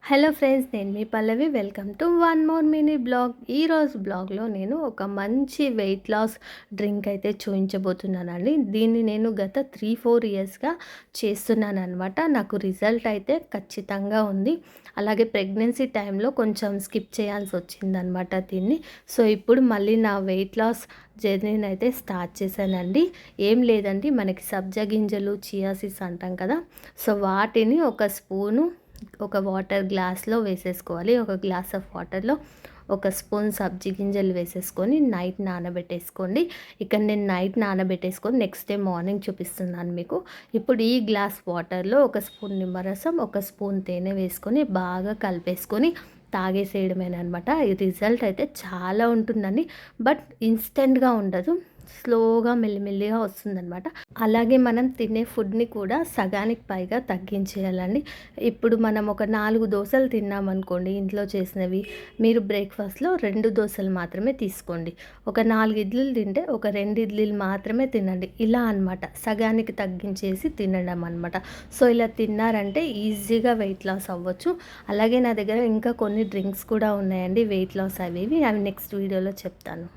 Hello friends, నేను మీ Pallavi. Welcome to one more mini blog. ఈరోజు బ్లాగ్లో నేను ఒక మంచి వెయిట్ లాస్ డ్రింక్ అయితే చూపించబోతున్నానండి. దీన్ని నేను గత 3-4 ఇయర్స్గా చేస్తున్నాను అనమాట. నాకు రిజల్ట్ అయితే ఖచ్చితంగా ఉంది. అలాగే ప్రెగ్నెన్సీ టైంలో కొంచెం స్కిప్ చేయాల్సి వచ్చిందనమాట దీన్ని. సో ఇప్పుడు మళ్ళీ నా వెయిట్ లాస్ జర్నీని అయితే స్టార్ట్ చేశానండి. ఏం లేదండి, మనకి సబ్జా గింజలు, చియా సీడ్స్ అంటాం కదా. సో వాటిని ఒక స్పూను ఒక వాటర్ గ్లాస్లో వేసేసుకోవాలి. ఒక గ్లాస్ ఆఫ్ వాటర్లో ఒక స్పూన్ సబ్జీ గింజలు వేసేసుకొని నైట్ నానబెట్టేసుకోండి. ఇక్కడ నేను నైట్ నానబెట్టేసుకొని నెక్స్ట్ డే మార్నింగ్ చూపిస్తున్నాను మీకు. ఇప్పుడు ఈ గ్లాస్ వాటర్లో ఒక స్పూన్ నిమ్మరసం, ఒక స్పూన్ తేనె వేసుకొని బాగా కలిపేసుకొని తాగేసేయడమేనమాట. ఈ రిజల్ట్ అయితే చాలా ఉంటుందండి, బట్ ఇన్స్టెంట్గా ఉండదు, స్లోగా మెల్లిమెల్లిగా వస్తుందన్నమాట. అలాగే మనం తినే ఫుడ్ని కూడా సగానికి పైగా తగ్గించేయాలండి. ఇప్పుడు మనం ఒక 4 దోసలు తిన్నామనుకోండి ఇంట్లో చేసినవి, మీరు బ్రేక్ఫాస్ట్లో 2 దోసలు మాత్రమే తీసుకోండి. ఒక 4 ఇడ్లీలు తింటే ఒక 2 ఇడ్లీలు మాత్రమే తినండి. ఇలా అనమాట, సగానికి తగ్గించేసి తినడం అనమాట. సో ఇలా తిన్నారంటే ఈజీగా వెయిట్ లాస్ అవ్వచ్చు. అలాగే నా దగ్గర ఇంకా కొన్ని డ్రింక్స్ కూడా ఉన్నాయండి వెయిట్ లాస్ అవి నెక్స్ట్ వీడియోలో చెప్తాను.